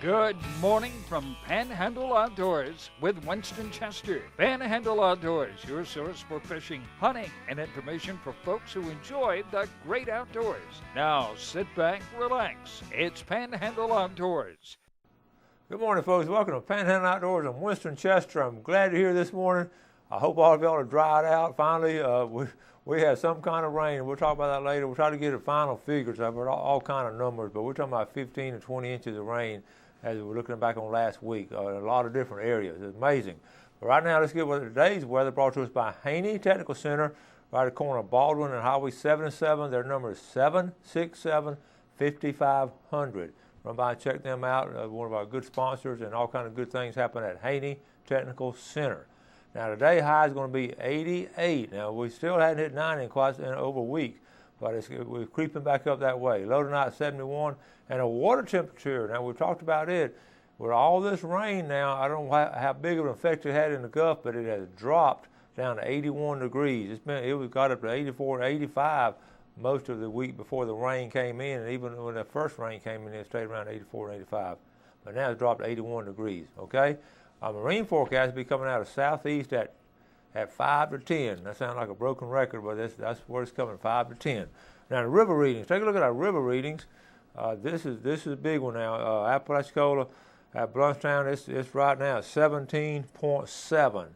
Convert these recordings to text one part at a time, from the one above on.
Good morning from Panhandle Outdoors with Winston Chester. Panhandle Outdoors, your source for fishing, hunting, and information for folks who enjoy the great outdoors. Now sit back, relax. It's Panhandle Outdoors. Good morning, folks. Welcome to Panhandle Outdoors. I'm Winston Chester. I'm glad you're here this morning. I hope all of y'all are dried out. Finally, we had some kind of rain. We'll talk about that later. We'll try to get the final figures. I've heard all kind of numbers, but we're talking about 15 to 20 inches of rain as we're looking back on last week in a lot of different areas. It's amazing. But right now, let's get with today's weather brought to us by Haney Technical Center, right at the corner of Baldwin and Highway 77. Their number is 767-5500. Run by and check them out. One of our good sponsors, and all kind of good things happen at Haney Technical Center. Now today high is going to be 88. Now we still hadn't hit 90 in quite over a week, but we're creeping back up that way. Low tonight 71, and a water temperature. Now we've talked about it. With all this rain now, I don't know how big of an effect it had in the Gulf, but it has dropped down to 81 degrees. It got up to 84, 85 most of the week before the rain came in, and even when the first rain came in, it stayed around 84 and 85. But now it's dropped to 81 degrees. Okay. Our marine forecast will be coming out of southeast at 5 to 10. That sounds like a broken record, but that's where it's coming, 5 to 10. Now the river readings. Take a look at our river readings. This is a big one now. Apalachicola at Bluntstown, it's right now at 17.7,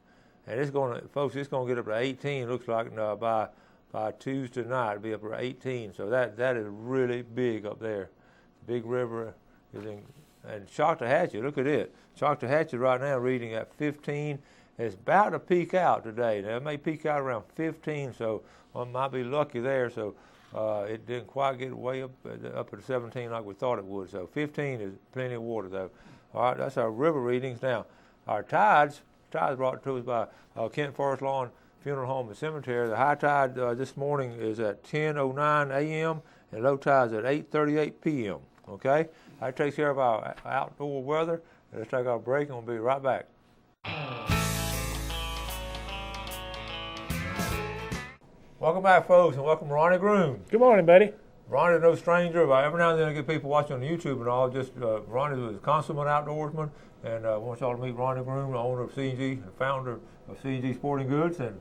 and it's going to, folks, it's going to get up to 18. Looks like by Tuesday night it'll be up to 18. So that is really big up there. Big river is in. And Choctawhatchee, look at it. Choctawhatchee right now reading at 15. It's about to peak out today. Now, it may peak out around 15, so one might be lucky there. So it didn't quite get way up at 17 like we thought it would. So 15 is plenty of water, though. All right, that's our river readings. Now, our tides brought to us by Kent Forest Lawn Funeral Home and Cemetery. The high tide this morning is at 10:09 a.m. and low tide is at 8:38 p.m. Okay? That takes care of our outdoor weather. Let's take our break and we'll be right back. Welcome back, folks, and welcome Ronnie Groom. Good morning, buddy. Ronnie's no stranger, but every now and then I get people watching on YouTube and all. Ronnie's a consummate outdoorsman, and I want y'all to meet Ronnie Groom, the owner of C&G, the founder of C&G Sporting Goods, and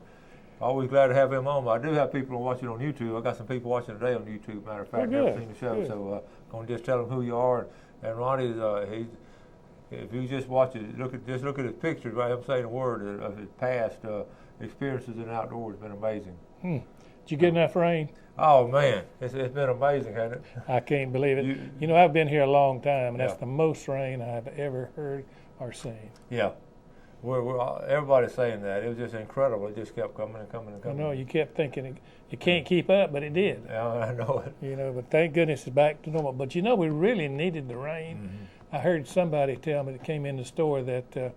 always glad to have him on. But I do have people watching on YouTube. I got some people watching today on YouTube, matter of fact, never seen the show, good. So I'm going to just tell them who you are. And Ronnie, if you just watch it, look at his pictures, right? I'm saying a word of his past experiences in outdoors. It's been amazing. Did you get enough rain? Oh man, it's been amazing, hasn't it? I can't believe it. You know, I've been here a long time, and that's the most rain I've ever heard or seen. Yeah. Everybody's saying that. It was just incredible. It just kept coming and coming and coming. I know, you kept thinking you can't keep up, but it did. Yeah, I know it. You know, but thank goodness it's back to normal. But you know, we really needed the rain. Mm-hmm. I heard somebody tell me that came in the store that the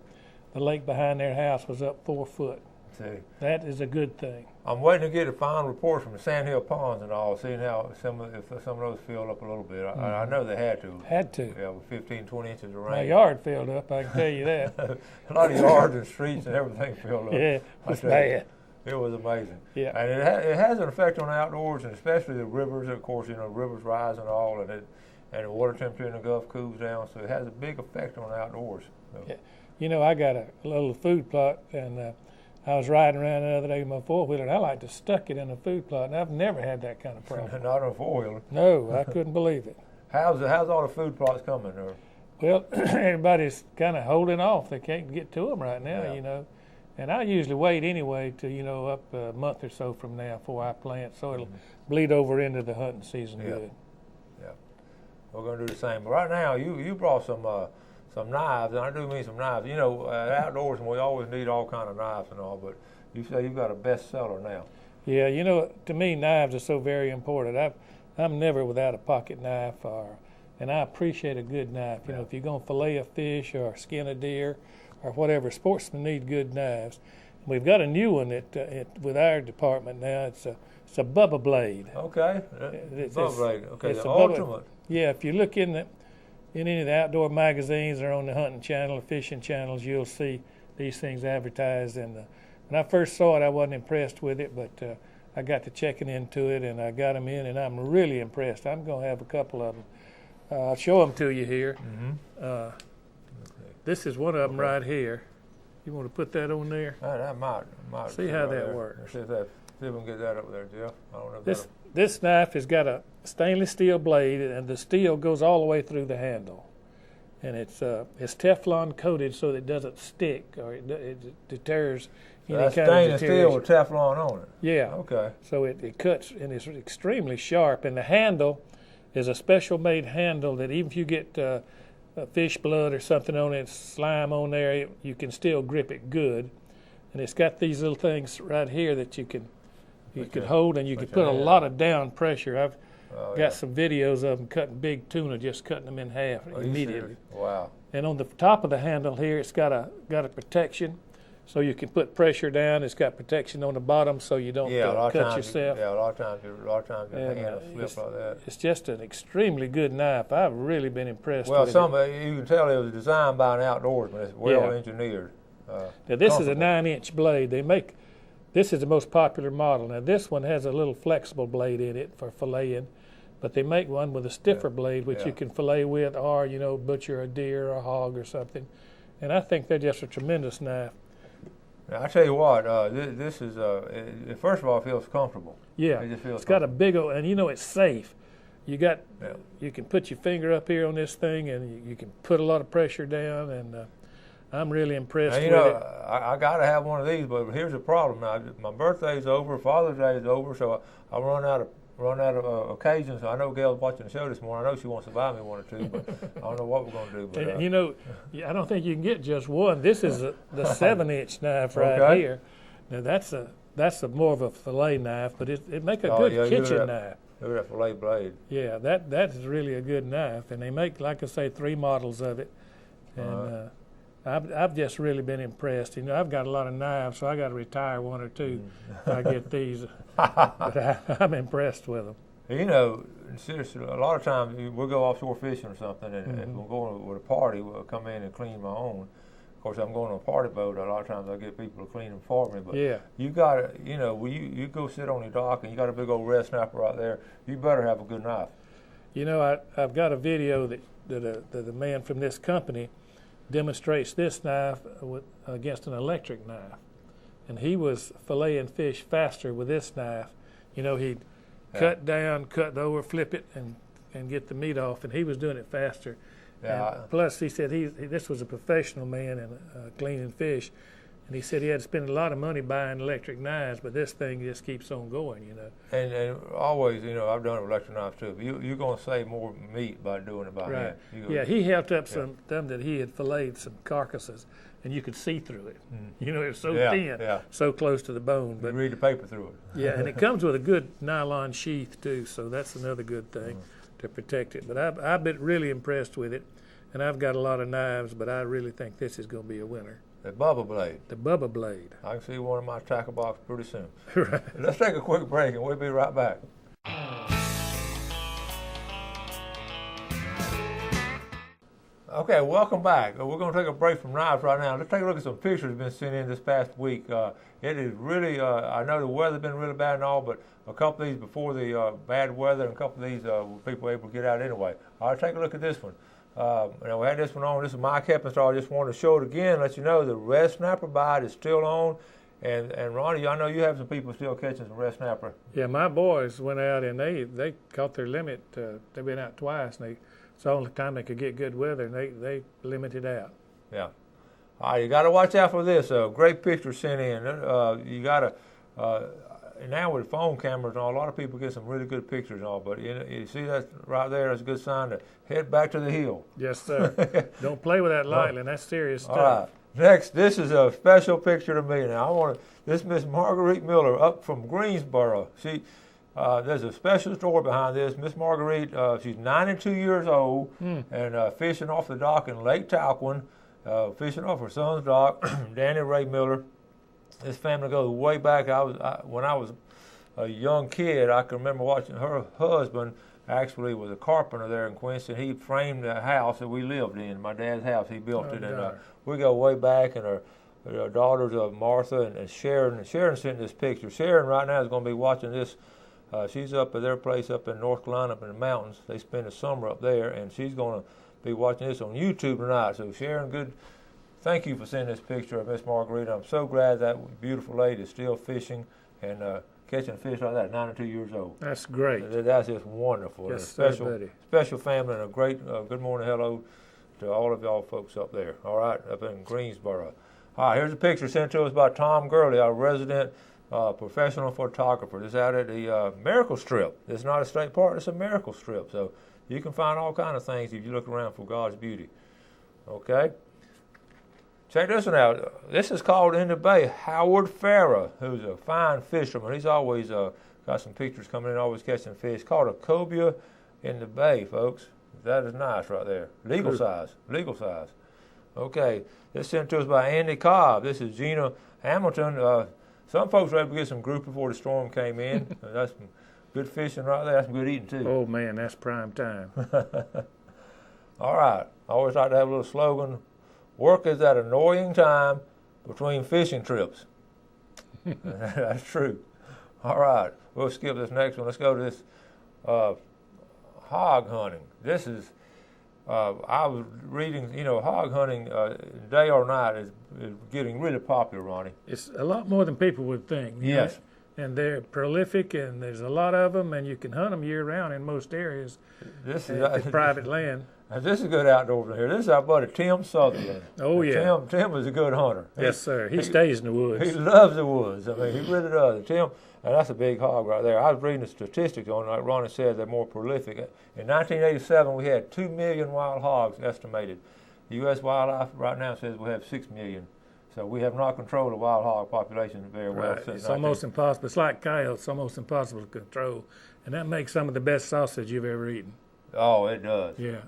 lake behind their house was up 4 foot. See, that is a good thing. I'm waiting to get a final report from the Sandhill ponds and all, seeing how some of those filled up a little bit. I know they had to. Had to. Yeah, with 15, 20 inches of rain. My yard filled up, I can tell you that. A lot of yards and streets and everything filled up. Yeah, it's bad. It was amazing. Yeah. And it has an effect on the outdoors, and especially the rivers. Of course, you know, rivers rise and all, and the water temperature in the Gulf cools down, so it has a big effect on the outdoors. So. Yeah. You know, I got a little food plot, and I was riding around the other day with my four-wheeler, and I like to stuck it in a food plot, and I've never had that kind of problem. Not on a four-wheeler. No, I couldn't believe it. How's all the food plots coming? Or? Well, everybody's kind of holding off. They can't get to them right now, you know. And I usually wait anyway to, you know, up a month or so from now before I plant, so it'll bleed over into the hunting season good. Yeah, we're going to do the same. But right now, you brought some knives, and I do mean some knives. You know, outdoors, we always need all kind of knives and all, but you say you've got a bestseller now. Yeah, you know, to me, knives are so very important. I'm never without a pocket knife, and I appreciate a good knife. You know, if you're going to fillet a fish or skin a deer or whatever, sportsmen need good knives. We've got a new one with our department now. It's a Bubba Blade. Okay, Bubba Blade. Okay, it's the ultimate. Yeah, if you look in any of the outdoor magazines or on the hunting channel or fishing channels, you'll see these things advertised. And when I first saw it, I wasn't impressed with it, but I got to checking into it, and I got them in, and I'm really impressed. I'm going to have a couple of them. I'll show them to you here. Okay. This is one of them right here. You want to put that on there? That might See how right that there. works. See if we can get that up there, Jeff. I don't know if This knife has got a stainless steel blade, and the steel goes all the way through the handle. And it's Teflon coated so that it doesn't stick or it deters any kind of stainless deterioration. steel with Teflon on it. Yeah. Okay. So it cuts, and it's extremely sharp. And the handle is a special made handle that even if you get fish blood or something on it, slime on there, you can still grip it good. And it's got these little things right here that you can hold, and you can put a lot of down pressure. I've got some videos of them cutting big tuna, just cutting them in half immediately. Wow. And on the top of the handle here, it's got a protection, so you can put pressure down. It's got protection on the bottom, so you don't cut yourself. A lot of times your hand will slip like that. It's just an extremely good knife. I've really been impressed with it. Well, you can tell it was designed by an outdoorsman. It's well engineered. Now, this is a 9-inch blade. This is the most popular model. Now, this one has a little flexible blade in it for filleting, but they make one with a stiffer blade, which you can fillet with, or butcher a deer or a hog or something. And I think they're just a tremendous knife. Now, I tell you what, this is first of all, it feels comfortable. Yeah, it's got a big old, and it's safe. You can put your finger up here on this thing, and you can put a lot of pressure down, and I'm really impressed with it. I got to have one of these, but here's the problem. Now, my birthday's over, Father's Day is over, so I run out of occasions. I know Gail's watching the show this morning. I know she wants to buy me one or two, but I don't know what we're going to do. But, I don't think you can get just one. This is the 7-inch knife right here. Now that's more of a fillet knife, but it make a good kitchen knife. Look at that fillet blade. Yeah, that is really a good knife, and they make, like I say, 3 models of it, and I've just really been impressed. I've got a lot of knives, so I got to retire 1 or 2 if I get these. But I'm impressed with them. Seriously, a lot of times we'll go offshore fishing or something, and if we're going with a party, we'll come in and clean my own. Of course, I'm going on a party boat. A lot of times I get people to clean them for me. But you got to, when you go sit on the dock and you got a big old red snapper out there, you better have a good knife. I've got a video that a man from this company demonstrates this knife against an electric knife, and he was filleting fish faster with this knife. He'd cut down, cut over, flip it, and get the meat off, and he was doing it faster. Yeah. And plus, he said this was a professional man in cleaning fish, and he said he had to spend a lot of money buying electric knives, but this thing just keeps on going, And always, I've done it with electric knives too. But you're going to save more meat by doing it by hand. He helped up some that he had filleted some carcasses, and you could see through it. It was so thin, so close to the bone. But you read the paper through it. Yeah, and it comes with a good nylon sheath too, so that's another good thing to protect it. But I've been really impressed with it, and I've got a lot of knives, but I really think this is going to be a winner. The Bubba Blade. The Bubba Blade. I can see one in my tackle box pretty soon. Right. Let's take a quick break, and we'll be right back. Okay, welcome back. We're going to take a break from knives right now. Let's take a look at some pictures that have been sent in this past week. It is really, I know the weather's been really bad and all, but a couple of these before the bad weather and a couple of these people were able to get out anyway. All right, take a look at this one. We had this one on. This is my Keppenstall. I just wanted to show it again, let you know the red snapper bite is still on. And Ronnie, I know you have some people still catching some red snapper. Yeah, my boys went out and they caught their limit. They've been out twice, and it's the only time they could get good weather, and they limited out. Yeah. All right, you got to watch out for this. Great picture sent in. You got to. Now with phone cameras and all, a lot of people get some really good pictures and all, but you see that right there, that's a good sign to head back to the hill. Yes, sir. Don't play with that lightly, and that's serious stuff. All right. Next, this is a special picture to me. Now, this Miss Marguerite Miller up from Greensboro. There's a special story behind this. Miss Marguerite, she's 92 years old and fishing off the dock in Lake Talquin, fishing off her son's dock, Danny Ray Miller. This family goes way back. When I was a young kid, I can remember watching her husband actually was a carpenter there in Quincy, and he framed the house that we lived in, my dad's house. He built it, and we go way back, and her daughters Martha and Sharon. And Sharon sent this picture. Sharon right now is going to be watching this She's up at their place up in North Carolina, up in the mountains. They spend the summer up there, and she's going to be watching this on YouTube tonight. So Sharon, thank you for sending this picture of Miss Margarita. I'm so glad that beautiful lady is still fishing and catching fish like that at 92 years old. That's great. That's just wonderful. Yes, special family, and a great good morning hello to all of y'all folks up there. All right, up in Greensboro. All right, here's a picture sent to us by Tom Gurley, our resident professional photographer. This is out at the Miracle Strip. This is not a state park, it's a Miracle Strip. So you can find all kind of things if you look around for God's beauty. Okay? Check this one out. This is called in the bay Howard Farah, who's a fine fisherman. He's always got some pictures coming in, always catching fish. It's called a cobia in the bay, folks. That is nice right there. Legal size. Okay. This sent to us by Andy Cobb. This is Gina Hamilton. Some folks were able to get some group before the storm came in. That's some good fishing right there. That's some good eating, too. Oh, man, that's prime time. All right. I always like to have a little slogan. Work is that annoying time between fishing trips. That's true. All right. We'll skip this next one. Let's go to this hog hunting. This is, I was reading, hog hunting day or night is getting really popular, Ronnie. It's a lot more than people would think. Yes. And they're prolific, and there's a lot of them, and you can hunt them year-round in most areas. This is private land. This is good outdoors here. This is our buddy Tim Sutherland. Oh, yeah. Tim is a good hunter. Yes, sir. He stays in the woods. He loves the woods. I mean, he really does. Tim, and that's a big hog right there. I was reading the statistics on it. Like Ronnie said, they're more prolific. In 1987, we had 2 million wild hogs estimated. The U.S. wildlife right now says we have 6 million. So we have not controlled the wild hog population very well. Right. It's almost impossible. It's like coyotes. It's almost impossible to control. And that makes some of the best sausage you've ever eaten. Oh, it does. Yeah.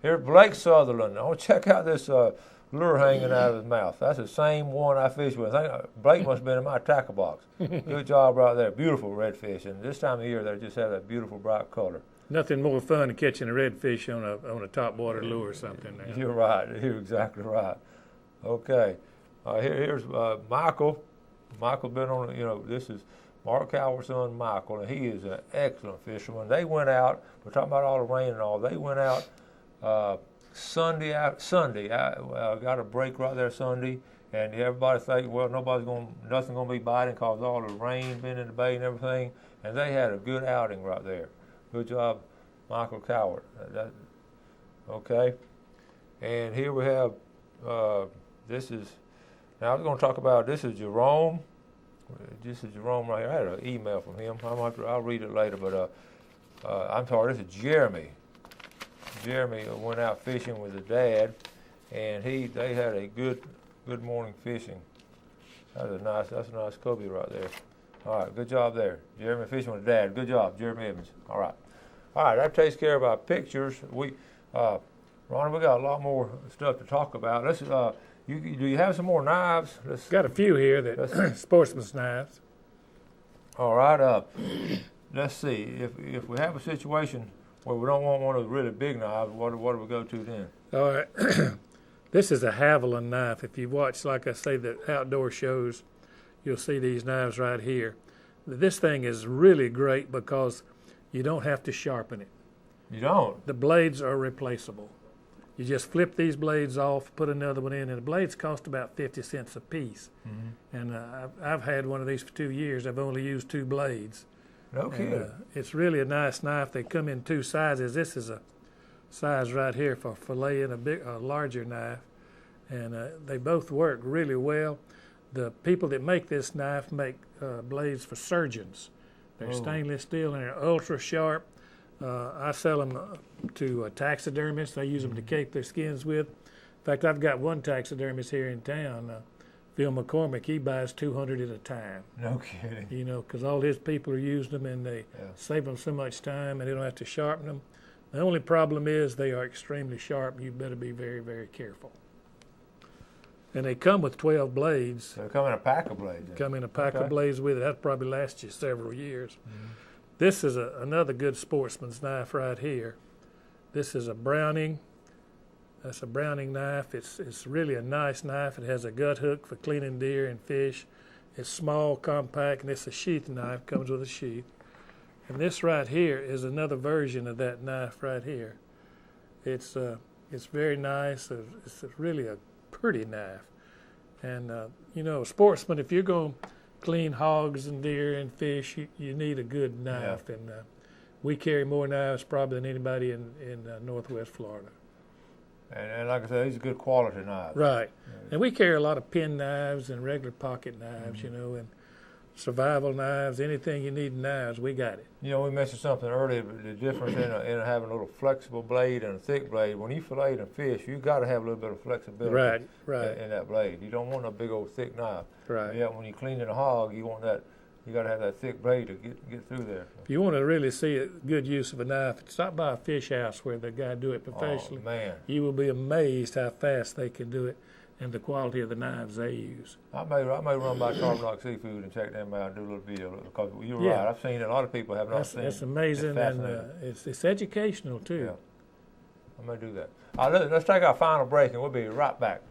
Here's Blake Sutherland. I want to check out this lure hanging out of his mouth. That's the same one I fished with. I think Blake must have been in my tackle box. Good job right there. Beautiful redfish. And this time of year, they just have that beautiful bright color. Nothing more fun than catching a redfish on a topwater lure or something. Now. You're right. You're exactly right. Okay. Here's Michael. Michael's been on, this is Mark Coward's son, Michael, and he is an excellent fisherman. They went out, we're talking about all the rain and all, they went out Sunday, got a break right there Sunday, and everybody think, well, nothing going to be biting because all the rain been in the bay and everything, and they had a good outing right there. Good job, Michael Coward. Okay. And here we have, now I was going to talk about, this is Jerome. This is Jerome right here. I had an email from him. I'll read it later, but I'm sorry, this is Jeremy. Jeremy went out fishing with his dad, and they had a good morning fishing. That's a nice cobia right there. All right, good job there. Jeremy fishing with his dad. Good job, Jeremy Evans. All right, that takes care of our pictures. Ronnie, we got a lot more stuff to talk about. Let's. Do you have some more knives? Got a few here that sportsman's knives. All right. Let's see. If we have a situation where we don't want one of the really big knives, what do we go to then? All right. This is a Haviland knife. If you watch, like I say, the outdoor shows, you'll see these knives right here. This thing is really great because you don't have to sharpen it. You don't? The blades are replaceable. You just flip these blades off, put another one in, and the blades cost about 50 cents a piece. Mm-hmm. And I've had one of these for 2 years. I've only used 2 blades. No kidding. It's really a nice knife. They come in 2 sizes. This is a size right here for filleting a larger knife, and they both work really well. The people that make this knife make blades for surgeons. They're stainless steel and they're ultra sharp. I sell them to taxidermists. They use them to cape their skins with. In fact, I've got one taxidermist here in town, Phil McCormick. He buys 200 at a time. No kidding. Because all his people are using them, and they save them so much time, and they don't have to sharpen them. The only problem is they are extremely sharp. You better be very, very careful. And they come with 12 blades. They come in a pack of blades. Come in a pack of blades with it. That probably lasts you several years. Mm-hmm. This is another good sportsman's knife right here. This is a Browning. That's a Browning knife. It's really a nice knife. It has a gut hook for cleaning deer and fish. It's small, compact, and it's a sheath knife. Comes with a sheath. And this right here is another version of that knife right here. It's very nice. It's really a pretty knife. And you know, sportsmen, if you're going to clean hogs and deer and fish, you need a good knife. Yeah. And we carry more knives probably than anybody in Northwest Florida. And like I said, these are good quality knives. Right. Yeah. And we carry a lot of pen knives and regular pocket knives, you know, and survival knives, anything you need in knives, we got it. You know, we mentioned something earlier, the difference in having a little flexible blade and a thick blade. When you fillet and fish, you got to have a little bit of flexibility in that blade. You don't want a big old thick knife. Right. Yeah, when you're cleaning a hog, you want that. You got to have that thick blade to get through there. If you want to really see a good use of a knife, stop by a fish house where the guy do it professionally. Oh, man. You will be amazed how fast they can do it and the quality of the knives they use. I may run by Carbon Rock Seafood and check them out and do a little video, because you're right. I've seen it. A lot of people have not seen it. That's amazing, and it's educational too. Yeah, I may do that. All right, let's take our final break, and we'll be right back.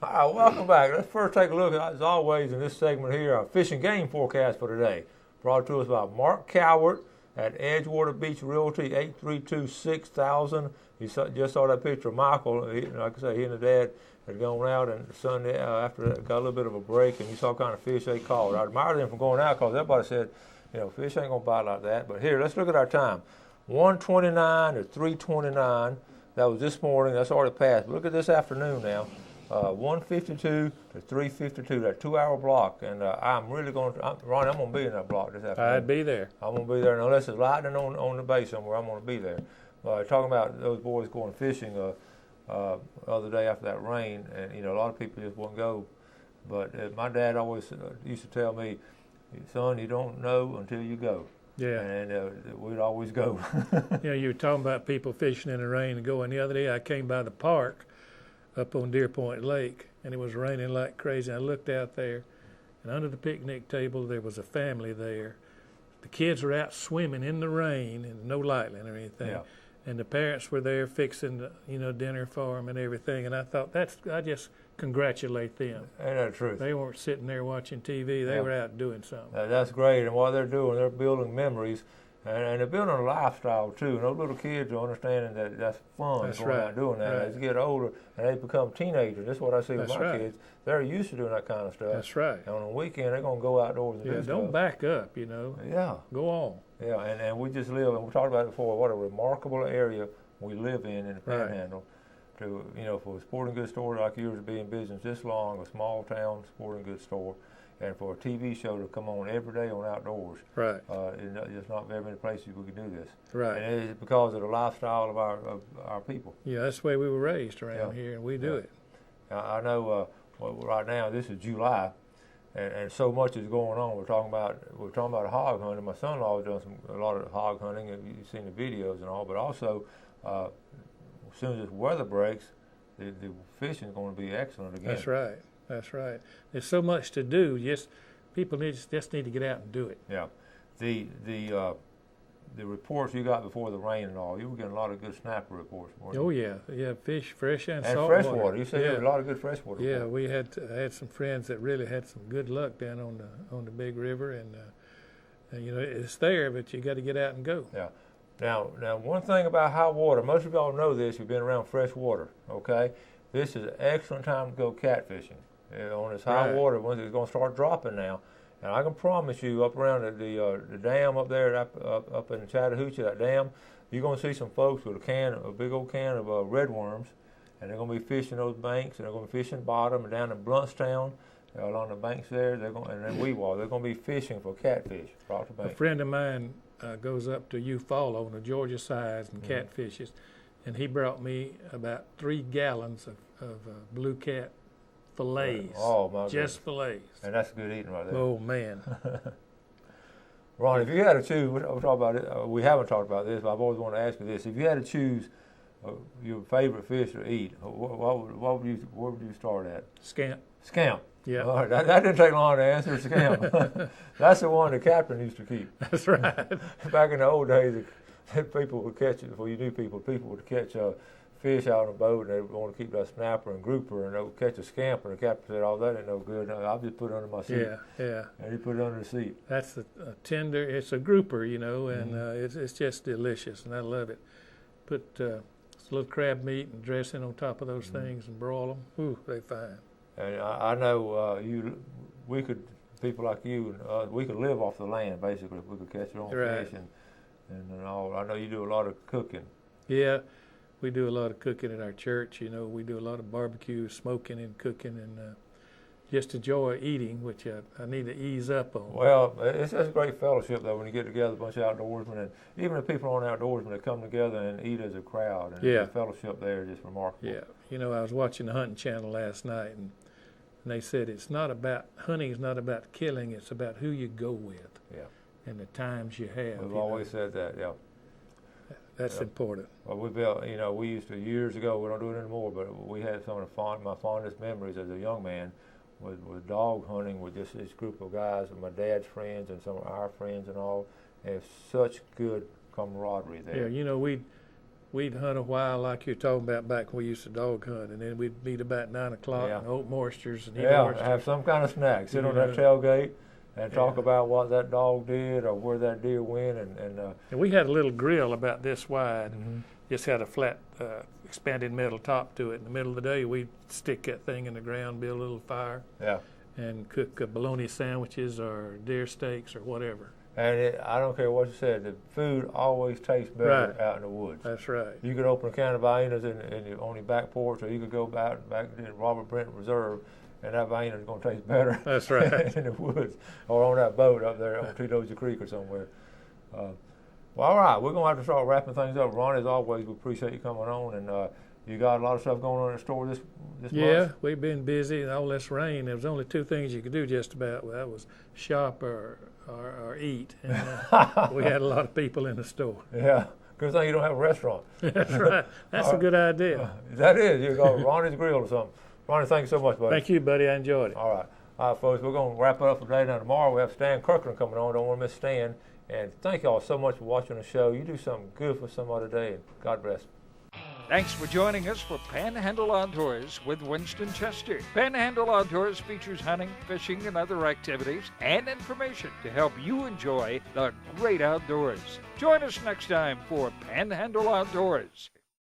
All right, welcome back. Let's first take a look, as always, in this segment here, our fish and game forecast for today. Brought to us by Mark Cowart at Edgewater Beach Realty, 832-6000. You just saw that picture of Michael. Like I say, he and the dad had gone out, and the son, after that, got a little bit of a break, and you saw what kind of fish they caught. I admire them for going out, because everybody said, you know, fish ain't going to bite like that. But here, let's look at our time. 1:29 to 3:29. That was this morning. That's already passed. But look at this afternoon now. 1:52 to 3:52, that 2-hour block, and I'm really going to, Ronnie, I'm going to be in that block this afternoon. I'd be there. I'm going to be there, and unless it's lightning on the bay somewhere, I'm going to be there. Talking about those boys going fishing the other day after that rain, and you know, a lot of people just wouldn't go, but my dad always used to tell me, son, you don't know until you go. Yeah. And we'd always go. You know, you were talking about people fishing in the rain and going. The other day I came by the park up on Deer Point Lake, and it was raining like crazy. I looked out there, and under the picnic table there was a family there. The kids were out swimming in the rain, and no lightning or anything. Yeah. And the parents were there fixing, you know, dinner for them and everything. And I thought, I just congratulate them. Ain't that the truth? They weren't sitting there watching TV. They were out doing something. That's great. And what they're doing, they're building memories. And they're building a lifestyle, too. And those little kids are understanding that that's fun going out doing that. Right. As they get older and they become teenagers, that's what I see with my kids. They're used to doing that kind of stuff. That's right. And on the weekend, they're going to go outdoors and do stuff. Don't back up, you know. Yeah. Go on. Yeah, and we just live, and we talked about it before, what a remarkable area we live in the Panhandle. To, you know, for a sporting goods store like yours to be in business this long, a small town sporting goods store, and for a TV show to come on every day on outdoors. Right. There's not very many places we can do this. Right. And it's because of the lifestyle of our people. Yeah, that's the way we were raised around here, and we do it. I know. Right now, this is July, and so much is going on. We're talking about hog hunting. My son-in-law has done a lot of hog hunting, and you've seen the videos and all. But also, as soon as this weather breaks, the fishing is going to be excellent again. That's right. That's right. There's so much to do. People just need to get out and do it. Yeah. The reports you got before the rain and all, you were getting a lot of good snapper reports. Oh yeah, fish, fresh and salt freshwater. water. You said there were a lot of good freshwater. Yeah, we had some friends that really had some good luck down on the big river, and you know, it's there, but you got to get out and go. Yeah. Now, one thing about high water, most of y'all know this. You've been around fresh water, okay? This is an excellent time to go catfishing. On this high water, when it's going to start dropping now. And I can promise you, up around the dam up there, up in Chattahoochee, that dam, you're going to see some folks with a big old can of red worms, and they're going to be fishing those banks, and they're going to be fishing bottom, and down in Bluntstown, along the banks there, and then Weewall, they're going to be fishing for catfish. A friend of mine goes up to Eufaula on the Georgia side and catfishes, and he brought me about 3 gallons of blue cat fillets. Oh, my goodness. Just fillets. And that's good eating right there. Oh, man. Ron, if you had to choose, we'll talk about it. We haven't talked about this, but I've always wanted to ask you this. If you had to choose your favorite fish to eat, where would you start at? Scamp. Scamp. Yeah. All right. That didn't take long to answer. Scamp. That's the one the captain used to keep. That's right. Back in the old days, that people would catch it. Before you knew people would catch fish out on a boat, and they want to keep that snapper and grouper, and they'll catch a scamper. And the captain said, "Oh, that ain't no good. No, I'll just put it under my seat." Yeah. And he put it under the seat. That's a tender. It's a grouper, you know, and it's just delicious, and I love it. Put a little crab meat and dressing on top of those things and broil them. Ooh, they fine. And I know people like you, we could live off the land basically if we could catch our own fish and all. I know you do a lot of cooking. Yeah, we do a lot of cooking at our church. You know, we do a lot of barbecue, smoking, and cooking, and just enjoy eating, which I need to ease up on. Well, it's just a great fellowship though when you get together, a bunch of outdoorsmen, and even the people aren't outdoorsmen, they come together and eat as a crowd, and the fellowship there is just remarkable. Yeah, you know, I was watching the hunting channel last night, and they said hunting is not about killing, it's about who you go with. Yeah. And the times you have. We've always said that, yeah. That's important. Well, we used to, years ago, we don't do it anymore, but we had some of my fondest memories as a young man with dog hunting with just this group of guys, and my dad's friends and some of our friends and all. And it's such good camaraderie there. Yeah, you know, we'd hunt a while like you're talking about back when we used to dog hunt, and then we'd meet about 9 o'clock and oat moistures and eat oysters. Have some kind of snack. Sit on that tailgate and talk about what that dog did or where that deer went. And we had a little grill about this wide, just had a flat expanded metal top to it. In the middle of the day, we'd stick that thing in the ground, build a little fire, and cook bologna sandwiches or deer steaks or whatever. And I don't care what you said, the food always tastes better out in the woods. That's right. You could open a can of Viennas on your back porch, or you could go back to the Robert Brent Reserve, and that Vienna is going to taste better. That's right. in the woods, or on that boat up there on Tweedosy Creek or somewhere. Well, all right, we're going to have to start wrapping things up. Ron, as always, we appreciate you coming on, and you got a lot of stuff going on in the store this month? Yeah, we've been busy, and all this rain. There was only 2 things you could do just about. Well, that was shop or eat. And we had a lot of people in the store. Yeah, good thing you don't have a restaurant. That's right. That's a good idea. That is. You go Ronnie's Grill or something. Ronnie, thank you so much, buddy. Thank you, buddy. I enjoyed it. All right, folks, we're going to wrap it up for today. Now, tomorrow we have Stan Kirkland coming on. Don't want to miss Stan. And thank you all so much for watching the show. You do something good for somebody today, and God bless. Thanks for joining us for Panhandle Outdoors with Winston Chester. Panhandle Outdoors features hunting, fishing, and other activities and information to help you enjoy the great outdoors. Join us next time for Panhandle Outdoors.